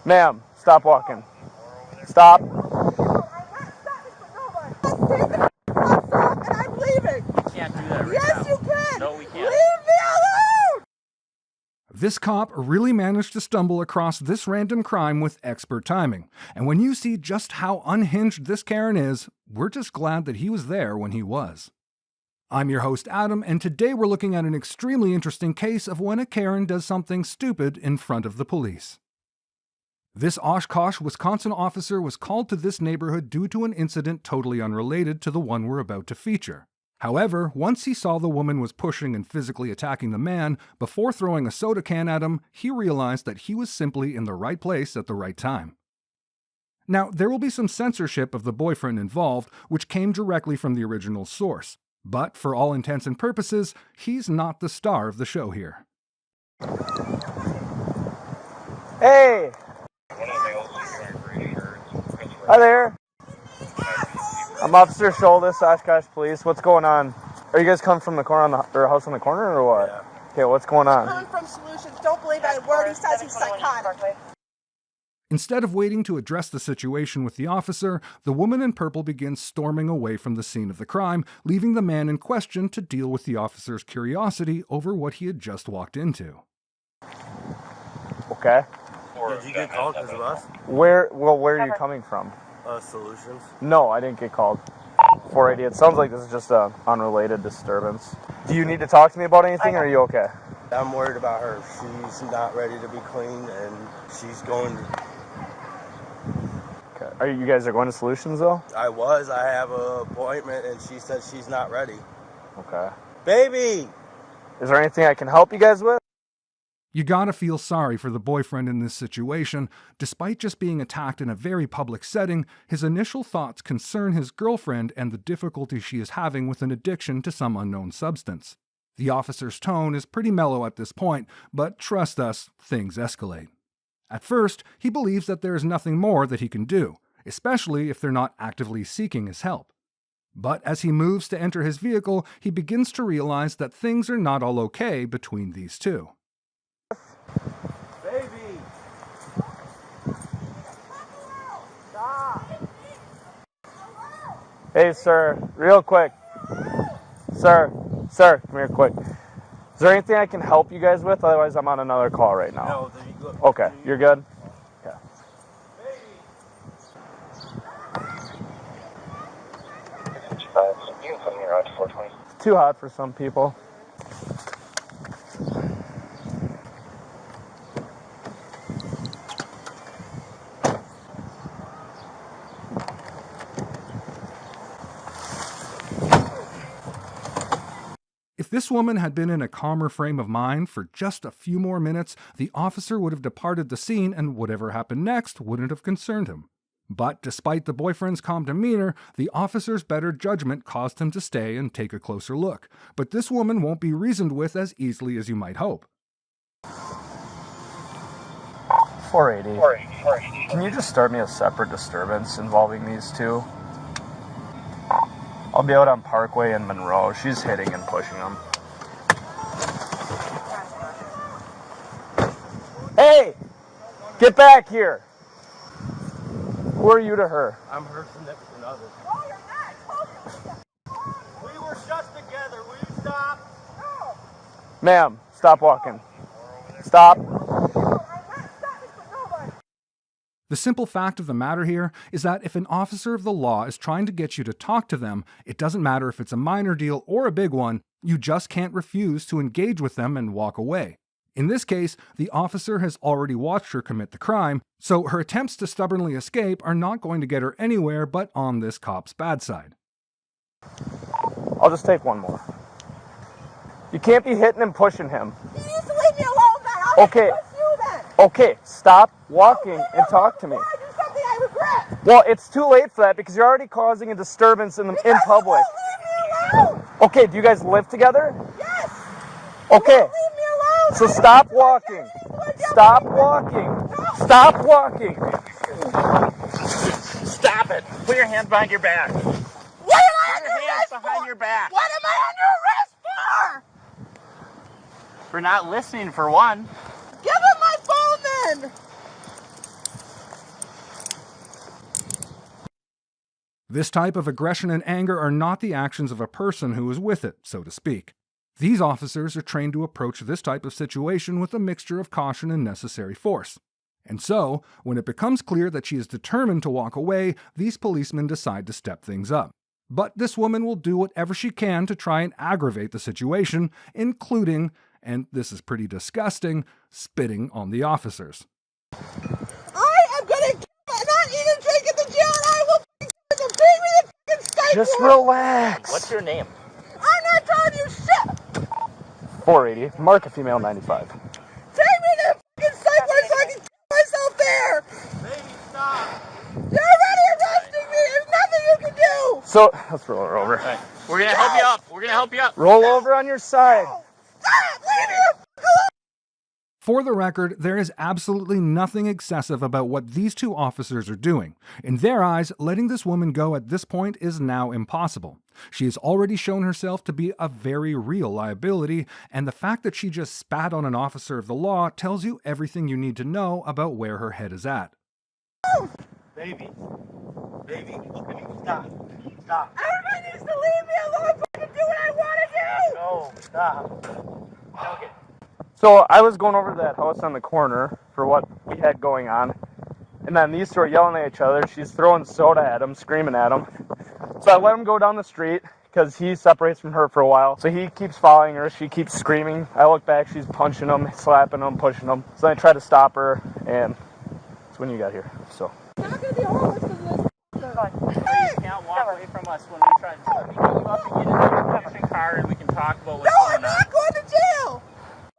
Ma'am, stop walking. Stop. And I'm leaving. Can't do that right Yes, now. you can. No, we can't. Leave me alone. This cop really managed to stumble across this random crime with expert timing. And when you see just how unhinged this Karen is, we're just glad that he was there when he was. I'm your host, Adam, and today we're looking at an extremely interesting case of when a Karen does something stupid in front of the police. This Oshkosh, Wisconsin officer was called to this neighborhood due to an incident totally unrelated to the one we're about to feature. However, once he saw the woman was pushing and physically attacking the man, before throwing a soda can at him, he realized that he was simply in the right place at the right time. Now, there will be some censorship of the boyfriend involved, which came directly from the original source. But for all intents and purposes, he's not the star of the show here. Hey! Hi there. I'm Officer Sholdis, Oshkosh Police. What's going on? Are you guys coming from the corner or house on the corner or what? Yeah. Okay, what's going on? Coming from Solutions. Don't believe a word he says. He's psychotic. Instead of waiting to address the situation with the officer, the woman in purple begins storming away from the scene of the crime, leaving the man in question to deal with the officer's curiosity over what he had just walked into. Okay. Did you get called because of us? Where are you coming from? Solutions. No, I didn't get called. 480. It sounds like this is just an unrelated disturbance. Do you need to talk to me about anything, or are you okay? I'm worried about her. She's not ready to be cleaned, and she's going to... Okay. Are you guys going to Solutions, though? I have an appointment, and she said she's not ready. Okay. Baby! Is there anything I can help you guys with? You gotta feel sorry for the boyfriend in this situation. Despite just being attacked in a very public setting, his initial thoughts concern his girlfriend and the difficulty she is having with an addiction to some unknown substance. The officer's tone is pretty mellow at this point, but trust us, things escalate. At first, he believes that there is nothing more that he can do, especially if they're not actively seeking his help. But as he moves to enter his vehicle, he begins to realize that things are not all okay between these two. Baby! Stop! Hey, sir, real quick. Sir, come here quick. Is there anything I can help you guys with? Otherwise, I'm on another call right now. No, there you go. Okay, you're good? Okay. You can put me around 420. It's too hot for some people. If this woman had been in a calmer frame of mind for just a few more minutes, the officer would have departed the scene and whatever happened next wouldn't have concerned him. But despite the boyfriend's calm demeanor, the officer's better judgment caused him to stay and take a closer look. But this woman won't be reasoned with as easily as you might hope. 480. Can you just start me a separate disturbance involving these two? I'll be out on Parkway in Monroe. She's hitting and pushing them. Hey! Get back here! Who are you to her? I'm her significant other. Oh, you're not. We were just together. Will you stop? No. Ma'am, stop walking. Stop. The simple fact of the matter here is that if an officer of the law is trying to get you to talk to them, it doesn't matter if it's a minor deal or a big one, you just can't refuse to engage with them and walk away. In this case, the officer has already watched her commit the crime, so her attempts to stubbornly escape are not going to get her anywhere but on this cop's bad side. I'll just take one more. You can't be hitting and pushing him. You used to leave me alone, man. I'll Okay. push you then. Okay, stop walking and talk to me. I do something I regret. Well, it's too late for that because you're already causing a disturbance in Because public. You won't leave me alone. Okay, do you guys live together? Yes. Okay, You won't leave me alone. so stop walking. Stop walking. Stop walking. Stop it! Put your hands behind your back. What am I Put under your hands arrest behind for? your back. What am I under arrest for? For not listening, for one. Give him my phone then. This type of aggression and anger are not the actions of a person who is with it, so to speak. These officers are trained to approach this type of situation with a mixture of caution and necessary force. And so, when it becomes clear that she is determined to walk away, these policemen decide to step things up. But this woman will do whatever she can to try and aggravate the situation, including, and this is pretty disgusting, spitting on the officers. I am gonna not eat and drink at the jail, and I will bring me the fucking psych Just ward. relax. What's your name? I'm not telling you shit. 480. Mark a female 95. Take me to the fucking psych ward so I can kill myself there. Baby, stop. You're already arresting me. There's nothing you can do. So, let's roll her over. Right. We're gonna help you up. We're gonna help you up. Roll over on your side. Stop. Leave me the fuck alone. For the record, there is absolutely nothing excessive about what these two officers are doing. In their eyes, letting this woman go at this point is now impossible. She has already shown herself to be a very real liability, and the fact that she just spat on an officer of the law tells you everything you need to know about where her head is at. Baby, stop. Stop. Everybody needs to leave me alone so I can do what I want to do. No, stop. Okay. So I was going over to that house on the corner for what we had going on, and then these two are yelling at each other. She's throwing soda at him, screaming at him. So I let him go down the street because he separates from her for a while. So he keeps following her. She keeps screaming. I look back. She's punching him, slapping him, pushing him. So I try to stop her, and that's when you got here. So. I'm not going to be homeless because of this. You can't walk away from us when we try to let me get you up and get in the air conditioning car and we can talk about what's No, I'm going on. not going to jail.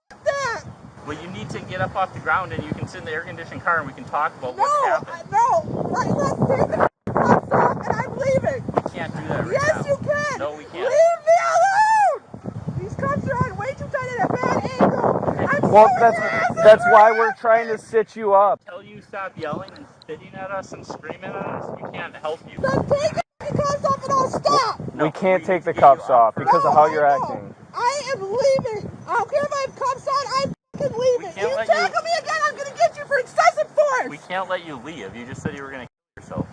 Fuck that. Well, you need to get up off the ground and you can sit in the air conditioning car and we can talk about No, what's happened. no. Right, let's take the cuffs off and I'm leaving. We can't do that right Yes, now. you can. No, we can't. Leave me alone. These cuffs are on way too tight at a bad angle. I'm Well, so that's why we're trying to sit you up. Until you stop yelling and spitting at us and screaming at us, we can't help you. Then take the cuffs off and I'll stop. No, We can't we take the get cuffs you up off first. because of No, how you're I know. acting. I am leaving. I don't care if I have cuffs on. I'm fucking leaving. can't You let you- tackle me again, I'm going to get you for excessive force. We can't let you leave. You just said you were going to kill yourself.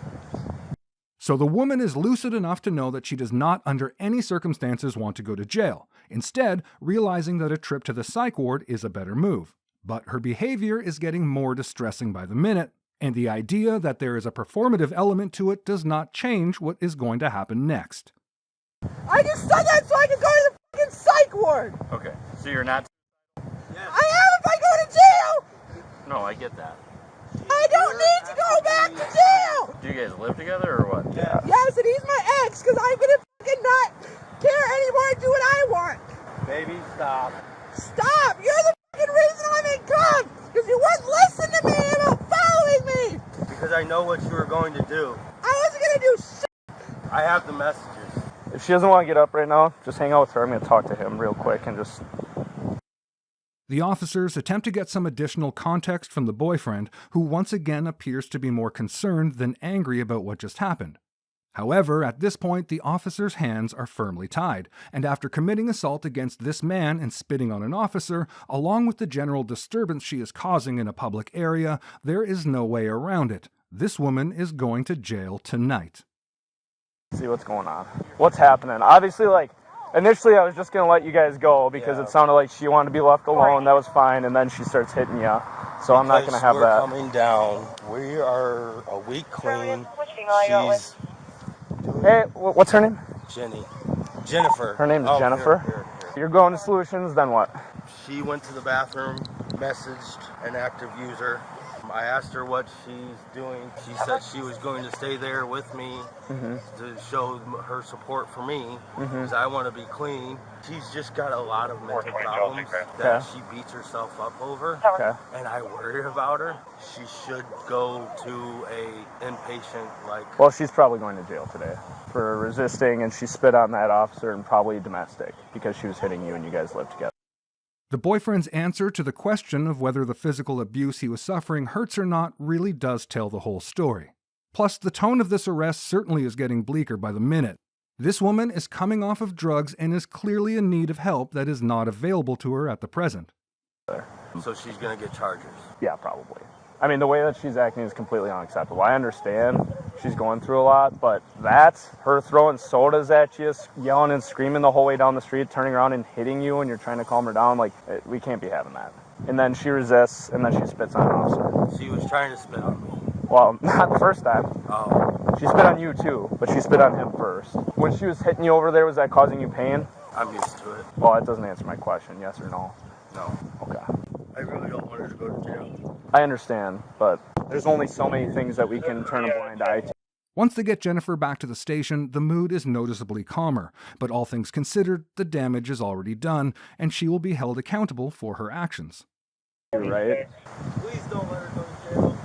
So the woman is lucid enough to know that she does not under any circumstances want to go to jail, instead realizing that a trip to the psych ward is a better move. But her behavior is getting more distressing by the minute, and the idea that there is a performative element to it does not change what is going to happen next. I just said that so I can go to the fucking psych ward. Okay. So you're not... I am if I go to jail. No, I get that. I don't need to go back to jail. Do you guys live together or what? Yeah. Yes, and he's my ex because I'm going to fucking not care anymore and do what I want. Baby, stop. Stop. You're the fucking reason I'm in cuffs because you wouldn't listen to me about following me. Because I know what you were going to do. I wasn't going to do shit. I have the messages. If she doesn't want to get up right now, just hang out with her. I'm going to talk to him real quick and just... The officers attempt to get some additional context from the boyfriend, who once again appears to be more concerned than angry about what just happened. However, at this point, the officer's hands are firmly tied, and after committing assault against this man and spitting on an officer, along with the general disturbance she is causing in a public area, there is no way around it. This woman is going to jail tonight. see what's going on. What's happening? Obviously, like, initially I was just going to let you guys go because it sounded like she wanted to be left alone. That was fine. And then she starts hitting you. So I'm not going to have we're that. Coming down. We are a week clean. She's Hey, what's her name? Jennifer. Her name's Jennifer? Here. You're going to Solutions, then what? She went to the bathroom, messaged an active user. I asked her what she's doing. She said she was going to stay there with me to show her support for me because I want to be clean. She's just got a lot of mental problems that she beats herself up over, and I worry about her. She should go to a inpatient, Well, she's probably going to jail today for resisting, and she spit on that officer and probably domestic because she was hitting you and you guys lived together. The boyfriend's answer to the question of whether the physical abuse he was suffering hurts or not really does tell the whole story. Plus, the tone of this arrest certainly is getting bleaker by the minute. This woman is coming off of drugs and is clearly in need of help that is not available to her at the present. so she's going to get charges. Yeah, probably. I mean, the way that she's acting is completely unacceptable. I understand, she's going through a lot, but that's her throwing sodas at you, yelling and screaming the whole way down the street, turning around and hitting you when you're trying to calm her down. Like, we can't be having that. And then she resists, and then she spits on an officer. She was trying to spit on me. Well, not the first time. Oh, She spit on you too, but she spit on him first. When she was hitting you over there, was that causing you pain? I'm used to it. Well, that doesn't answer my question, yes or no. No. Okay. I really don't want her to go to jail. I understand, but there's only so many things that we can turn a blind eye to. Once they get Jennifer back to the station, the mood is noticeably calmer, but all things considered, the damage is already done, and she will be held accountable for her actions. Right? Please don't let her go to jail.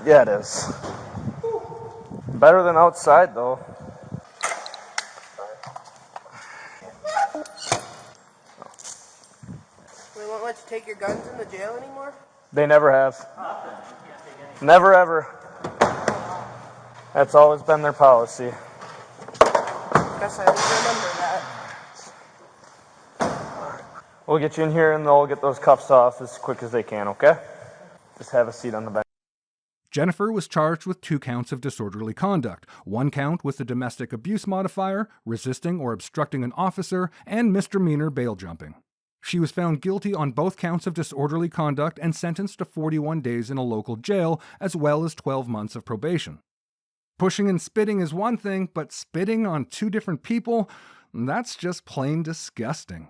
Yeah, it is. Better than outside, though. We won't let you take your guns in the jail anymore? They never have. Never ever. That's always been their policy. Guess I didn't remember that. We'll get you in here and they'll get those cuffs off as quick as they can, okay? Just have a seat on the bench. Jennifer was charged with 2 counts of disorderly conduct, 1 count with the domestic abuse modifier, resisting or obstructing an officer, and misdemeanor bail jumping. She was found guilty on both counts of disorderly conduct and sentenced to 41 days in a local jail, as well as 12 months of probation. Pushing and spitting is one thing, but spitting on 2 different people? That's just plain disgusting.